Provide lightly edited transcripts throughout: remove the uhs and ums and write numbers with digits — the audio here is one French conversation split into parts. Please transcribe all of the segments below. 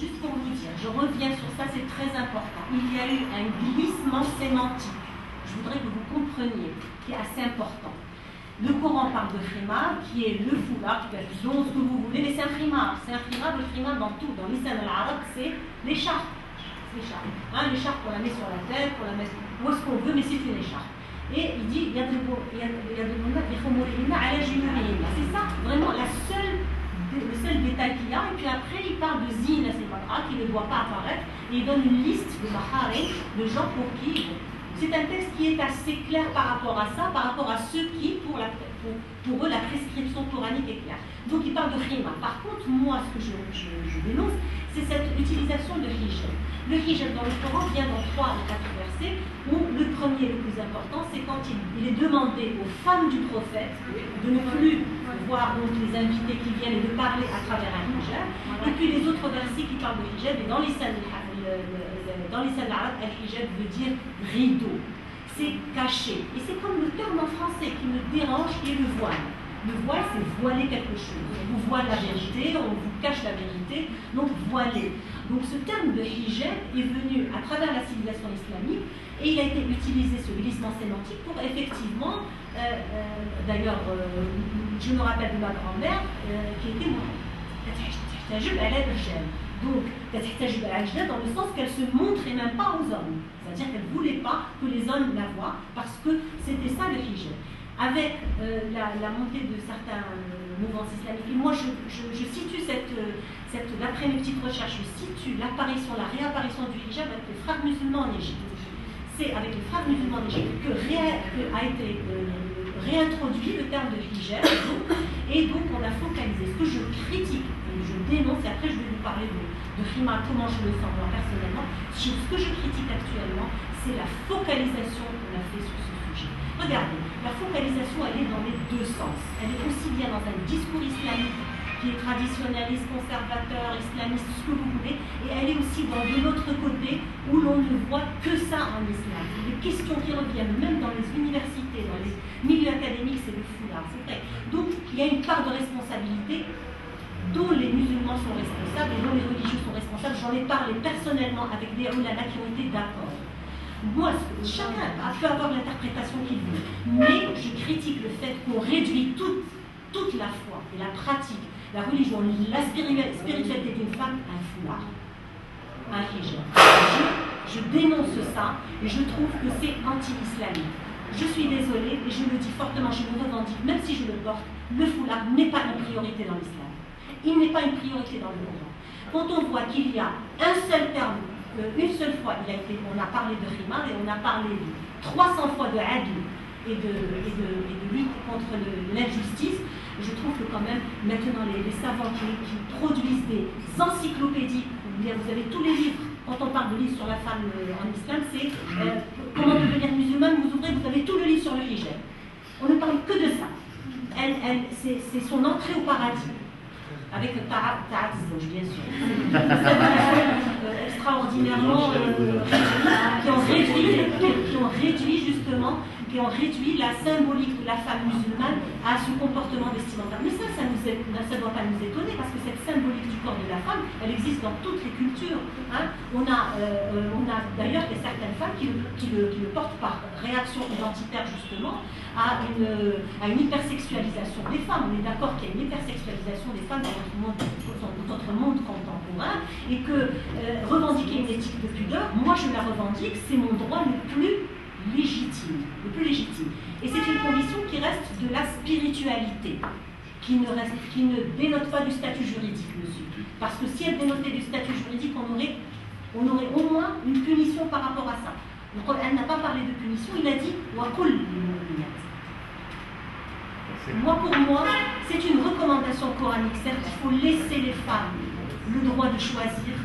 juste pour vous dire, je reviens sur ça, c'est très important. Il y a eu un glissement sémantique, je voudrais que vous compreniez, qui est assez important. Le Coran parle de khimar, qui est le foulard, qui peut être long, ce que vous voulez, mais c'est un khimar. C'est un khimar, le khimar dans tout. Dans l'islam arabe, c'est l'écharpe. C'est l'écharpe. Hein, l'écharpe, on la met sur la tête, on la met où est-ce qu'on veut, mais c'est une écharpe. Et il dit, c'est ça, vraiment, le seul détail qu'il y a. Et puis après, il parle de zina, qui ne doit pas apparaître. Et il donne une liste de maharim, de gens pour qui... C'est un texte qui est assez clair par rapport à ça, par rapport à ceux qui, pour eux, la prescription coranique est claire. Donc il parle de khimar. Par contre, moi, ce que je dénonce, c'est cette utilisation de hijab. Le hijab dans le Coran vient dans 3 ou 4 versets, où le premier, le plus important, c'est quand il est demandé aux femmes du prophète de ne plus voir donc, les invités qui viennent et de parler à travers un hijab. Et puis les autres versets qui parlent de hijab, et dans l'islam arabe, al-hijab veut dire rideau. C'est caché. Et c'est comme le terme en français qui me dérange, qui est le voile. Le voile, c'est voiler quelque chose. On vous voile la vérité, on vous cache la vérité, donc voiler. Donc ce terme de hijab est venu à travers la civilisation islamique et il a été utilisé, ce glissement sémantique, pour effectivement, d'ailleurs, je me rappelle de ma grand-mère qui était moi. Donc, dans le sens qu'elle se montrait même pas aux hommes. C'est-à-dire qu'elle ne voulait pas que les hommes la voient parce que c'était ça le hijab. Avec la montée de certains mouvements islamiques, et moi je situe d'après mes petites recherches, je situe l'apparition, la réapparition du hijab avec les frères musulmans en Égypte. C'est avec les frères musulmans en Égypte que a été réintroduit le terme de hijab, et donc on a focalisé. Ce que je critique, je dénonce, et après je vais vous parler de khimar, comment je le sens moi personnellement. Ce que je critique actuellement, c'est la focalisation qu'on a fait sur ce sujet. Regardez, la focalisation, elle est dans les deux sens. Elle est aussi bien dans un discours islamique qui est traditionnaliste, conservateur, islamiste, ce que vous voulez, et elle est aussi dans de l'autre côté où l'on ne voit que ça en islam. Les questions qui reviennent, même dans les universités, dans les milieux académiques, c'est le foulard, c'est vrai. Donc, il y a une part de responsabilité dont les musulmans sont responsables et dont les religieux sont responsables. J'en ai parlé personnellement avec des ulama qui ont été d'accord. Moi, chacun peut avoir l'interprétation qu'il veut, mais je critique le fait qu'on réduit toute la foi et la pratique, la religion, la spiritualité d'une femme à un foulard, à un hijab. Je dénonce ça et je trouve que c'est anti-islamique. Je suis désolée et je le dis fortement, je le revendique, même si je le porte, le foulard n'est pas une priorité dans l'islam. Il n'est pas une priorité dans le Coran. Quand on voit qu'il y a un seul terme, une seule fois, on a parlé de khimar et on a parlé 300 fois de adl et de lutte contre l'injustice, je trouve que quand même, maintenant, les savants qui produisent des encyclopédies, vous avez tous les livres, quand on parle de livres sur la femme en islam, c'est comment devenir musulmane, vous ouvrez, vous avez tout le livre sur le hijab. On ne parle que de ça. C'est son entrée au paradis. Avec le Ta'at Zouj, bien sûr. Extraordinairement, qui ont réduit la symbolique de la femme musulmane à ce comportement vestimentaire. Mais ça ne doit pas nous étonner, parce que cette symbolique du corps de la femme, elle existe dans toutes les cultures. Hein. On a d'ailleurs certaines femmes qui le portent par réaction identitaire, justement, à une hypersexualisation des femmes. On est d'accord qu'il y a une hypersexualisation des femmes dans notre monde contemporain, et que revendiquer une éthique de pudeur, moi je la revendique, c'est mon droit le plus légitime. Et c'est une condition qui reste de la spiritualité, qui ne dénote pas du statut juridique, monsieur. Parce que si elle dénotait du statut juridique, on aurait au moins une punition par rapport à ça. Donc elle n'a pas parlé de punition, il a dit « Waqul ». Moi, pour moi, c'est une recommandation coranique. Certes, il faut laisser les femmes le droit de choisir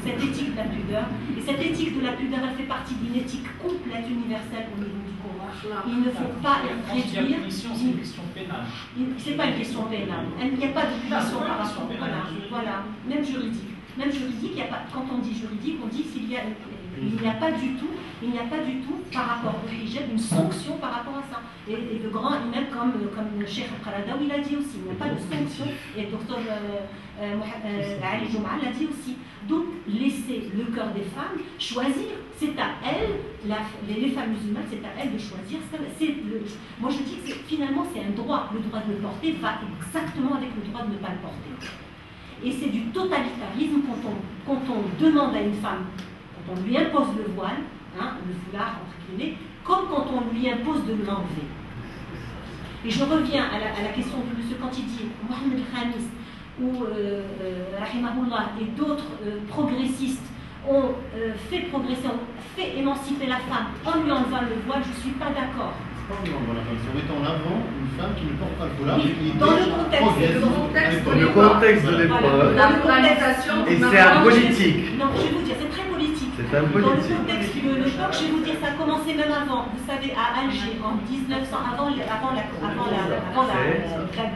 cette éthique de la pudeur. Et cette éthique de la pudeur, elle fait partie d'une éthique complète, universelle au niveau du Coran. Il ne faut pas réduire. C'est une question pénale. C'est pas une question pénale. Il n'y a pas de punition par rapport. Voilà. Même juridique. Même juridique, il y a pas, quand on dit juridique, on dit qu'il y a. Il n'y a pas du tout, par rapport au hijab, une sanction par rapport à ça. et de grands imams comme le Cheikh Al-Qaradawi l'a dit aussi. Il n'y a pas de sanction, et le docteur Ali Jouma l'a dit aussi. Donc, laisser le cœur des femmes choisir, c'est à elles, les femmes musulmanes, c'est à elles de choisir. Moi, je dis que finalement, c'est un droit. Le droit de le porter va exactement avec le droit de ne pas le porter. Et c'est du totalitarisme quand on demande à une femme, quand on lui impose le voile, le foulard, entre guillemets, comme quand on lui impose de l'enlever. Et je reviens à la question de M. quand il dit Mohamed Khamis ou Rahimahullah et d'autres progressistes ont fait progresser, ont fait émanciper la femme en lui enlevant le voile, je ne suis pas d'accord. En mettant en avant une femme qui ne porte pas le foulard, oui, dans le contexte de l'épreuve, et c'est un politique. Non, je vais vous dire, c'est très politique. C'est un politique. Dans le contexte de l'époque, je vais vous dire, ça a commencé même avant. Vous savez, à Alger, en 1900, avant la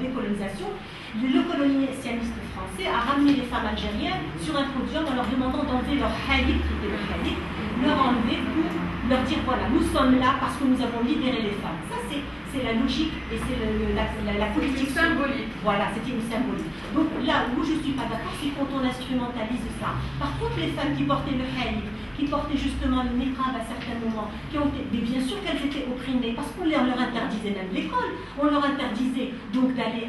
décolonisation, le colonialiste français a ramené les femmes algériennes sur un podium en leur demandant d'enlever leur halik, qui était le halik, leur enlever pour leur dire voilà, nous sommes là parce que nous avons libéré les femmes. Ça, c'est la logique et c'est la politique symbolique. Voilà, c'était une symbolique. Donc là où je ne suis pas d'accord, c'est quand on instrumentalise ça. Par contre, les femmes qui portaient le halik, qui portaient justement le niqab à certains moments, qui ont été, mais bien sûr qu'elles étaient opprimées, parce qu'on leur interdisait même l'école, on leur interdisait donc d'aller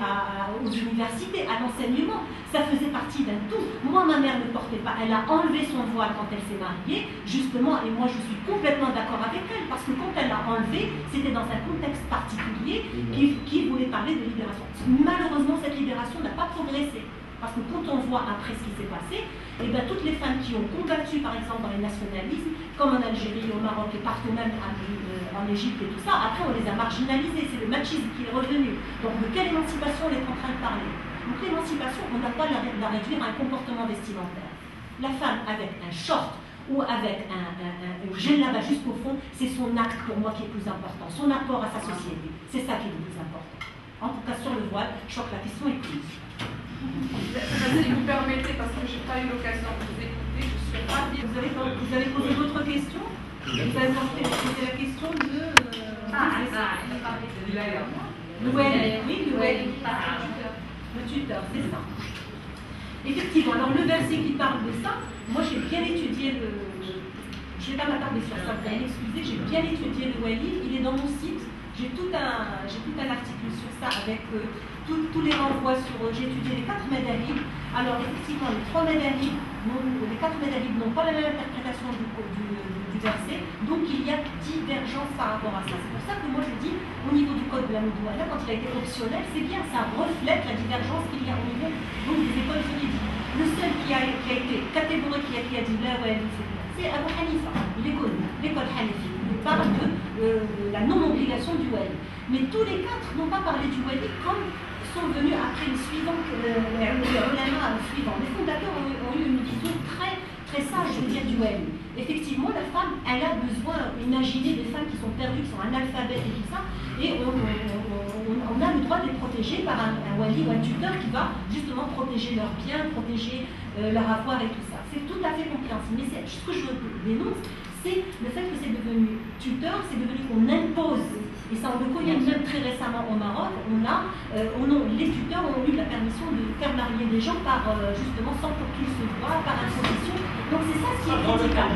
aux universités, à l'enseignement. Ça faisait partie d'un tout. Moi, ma mère ne portait pas, elle a enlevé son voile quand elle s'est mariée, justement, et moi je suis complètement d'accord avec elle, parce que quand elle l'a enlevé, c'était dans un contexte particulier qui voulait parler de libération. Malheureusement, cette libération n'a pas progressé. Parce que quand on voit après ce qui s'est passé, et bien, toutes les femmes qui ont combattu, par exemple, dans les nationalismes, comme en Algérie, au Maroc et partout même en Égypte et tout ça, après on les a marginalisées. C'est le machisme qui est revenu. Donc de quelle émancipation on est en train de parler? Donc l'émancipation, on n'a pas la réduire à un comportement vestimentaire. La femme avec un short ou avec un djellaba jusqu'au fond, c'est son acte pour moi qui est plus important, son apport à sa société. C'est ça qui est le plus important. En tout cas, sur le voile, je crois que la question est prise. Si vous permettez, parce que je n'ai pas eu l'occasion de vous écouter, je suis ravie. Vous avez posé d'autres questions? Vous avez posé la question de... Le tuteur, c'est ça. Effectivement, alors le verset qui parle de ça, moi j'ai bien étudié je ne vais pas m'attarder sur ça, vous allez m'excuser, j'ai bien étudié le wali, il est dans mon site, j'ai tout un article sur ça avec tous les renvois sur. J'ai étudié les 4 madhalib. Alors, effectivement, les 3 madhalib, les 4 madhalib n'ont pas la même interprétation du verset, donc il y a divergence par rapport à ça. C'est pour ça que moi je dis, au niveau du code de la Moudouala, quand il a été optionnel, c'est bien, ça reflète la divergence qu'il y a au niveau donc, des écoles juridiques. Le seul qui a été catégorique, qui a dit là, ouais, c'est Abu Hanifa, il est connu, l'école Hanafi. Il parle de la non-obligation du wali. Mais tous les 4 n'ont pas parlé du wali comme sont venus après les suivants, les ulama suivants. Les fondateurs ont eu une vision très, très sage, je veux dire, du wali. Effectivement, la femme, elle a besoin, imaginez des femmes qui sont perdues, qui sont analphabètes et tout ça, et on a le droit de les protéger par un wali ou un tuteur qui va justement protéger leurs biens, protéger leur avoir et tout ça. C'est tout à fait compréhensible. Mais ce que je dénonce, c'est le fait que c'est devenu tuteur, c'est devenu qu'on impose. Et ça, on le connaît même très récemment au Maroc. Les tuteurs ont eu la permission de faire marier des gens par, justement, sans pour qu'ils se voient, par imposition. Donc c'est ça ce qui est critiquable.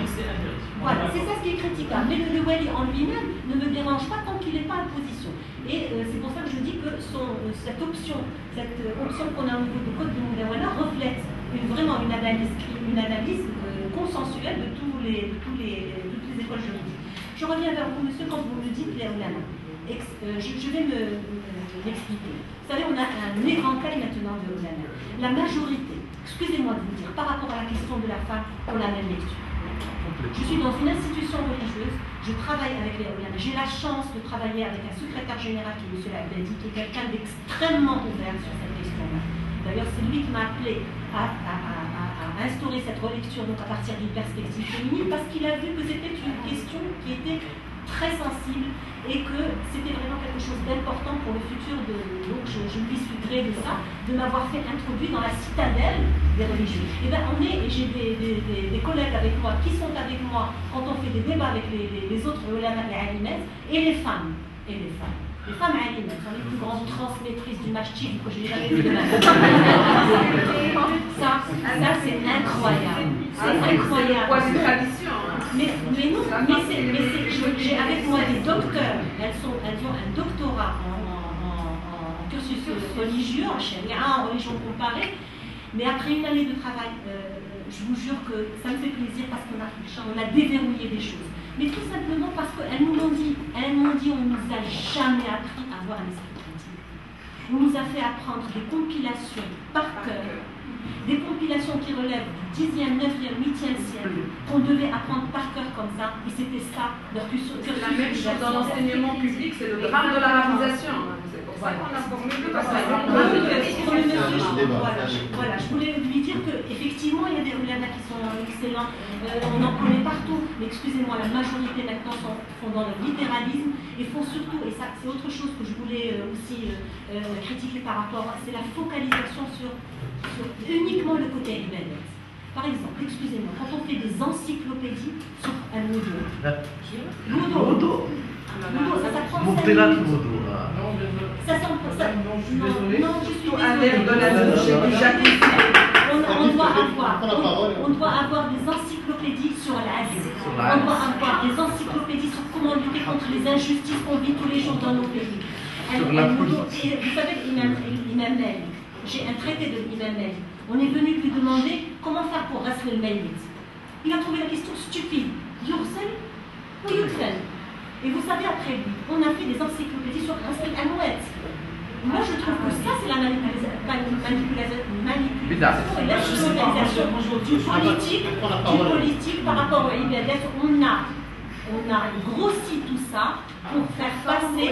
Voilà, c'est ça ce qui est critiquable. Mais le wali en lui-même ne me dérange pas tant qu'il n'est pas en position. Et c'est pour ça que je dis que cette option qu'on a au niveau du code de Moudawala reflète vraiment une analyse consensuelle de toutes les écoles juridiques. Je reviens vers vous, monsieur, quand vous me dites les ulama. Je vais m'expliquer. Vous savez, on a un éventail maintenant de ulama. La majorité, excusez-moi de vous dire, par rapport à la question de la femme, on a la même lecture. Je suis dans une institution religieuse, je travaille avec les ulama. J'ai la chance de travailler avec un secrétaire général qui est M. Abedi, qui est quelqu'un d'extrêmement ouvert sur cette question-là. D'ailleurs, c'est lui qui m'a appelé à instaurer cette relecture donc à partir d'une perspective féminine, parce qu'il a vu que c'était une question qui était très sensible et que c'était vraiment quelque chose d'important pour le futur donc je lui suis gré de ça, de m'avoir fait introduire dans la citadelle des religieux. Et bien et j'ai des collègues avec moi qui sont avec moi quand on fait des débats avec les autres ulama, les alimettes, et les femmes. Les femmes alimes sont les plus grandes transmettrices du mastic que j'ai jamais vu de ma vie. Ça c'est incroyable. C'est incroyable. Mais non, j'ai avec moi des docteurs. Elles ont un doctorat en cursus religieux, en charia, en religion comparée. Mais après une année de travail, je vous jure que ça me fait plaisir parce qu'on a déverrouillé des choses. Mais tout simplement parce qu'elles m'ont dit, on ne nous a jamais appris à avoir un esprit critique. On nous a fait apprendre des compilations par cœur, des compilations qui relèvent du 10e, 9e, 8e siècle, qu'on devait apprendre par cœur comme ça, et c'était ça leur cursus. C'est la même chose dans l'enseignement public, c'est le drame de l'arabisation. C'est pour ça qu'on a formé que parce que voilà, je voulais lui dire qu'effectivement, il y a des oulémas qui sont excellents, on en connaît partout, mais excusez-moi, la majorité maintenant font dans le littéralisme et font surtout, et ça c'est autre chose que je voulais aussi critiquer par rapport, c'est la focalisation sur uniquement le côté ibadat. Par exemple, excusez-moi, quand on fait des encyclopédies sur un wudu, ça prend 5 minutes. Non, je suis désolée. On doit avoir des encyclopédies sur l'Asie. On doit avoir des encyclopédies sur comment lutter contre les injustices qu'on vit tous les jours dans nos pays. Vous savez, l'imam Malik, j'ai un traité de l'imam Malik. On est venu lui demander comment faire pour rasler le maït. Il a trouvé la question stupide. Yursel ou Yudfel. Et vous savez, après lui, on a fait des encyclopédies sur Rasel Anouet. Moi, je trouve que ça, c'est la manipulation et l'instrumentalisation du politique par rapport au ibadat. On a grossi tout ça pour faire passer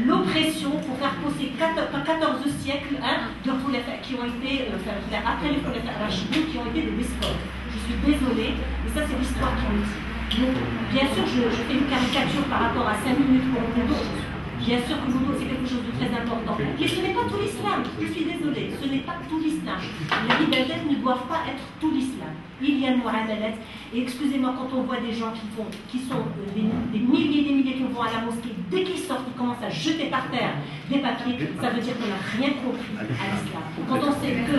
l'oppression, pour faire passer 14 siècles de khulafas qui ont été, après les khulafas rachidun, qui ont été des despotes. Je suis désolée, mais ça, c'est l'histoire qui me dit. Donc, bien sûr, je fais une caricature par rapport à 5 minutes pour le wudu. Bien sûr que le wudu, c'est quelque chose de très important. Mais ce n'est pas tout l'islam. Je suis désolée, ce n'est pas tout l'islam. Les ibadats ne doivent pas être tout l'islam. Il y a le mu'amalat. Et excusez-moi, quand on voit des gens qui sont des milliers et des milliers qui vont à la mosquée, dès qu'ils sortent, ils commencent à jeter par terre des papiers, ça veut dire qu'on n'a rien compris à l'islam. Quand on sait que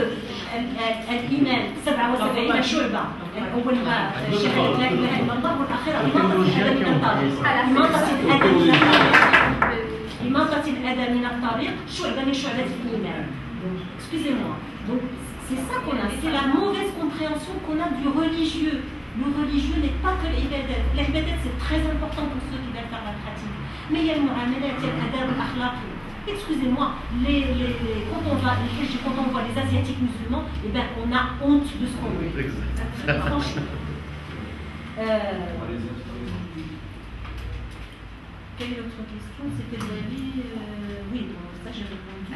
l'imam, ça va recevoir la shurba, excusez-moi. Donc, c'est ça qu'on a, c'est la mauvaise compréhension qu'on a du religieux. Le religieux n'est pas que l'ibadat. L'ibadat, c'est très important pour ceux qui veulent faire la pratique. Mais il y a le mu'amalat, il y a l'adab, l'akhlaq. Excusez-moi, quand on voit les Asiatiques musulmans, eh ben, on a honte de ce qu'on veut. Franchement. Quelle est l'autre question? C'était de l'avis. Oui, bon, ça j'ai répondu.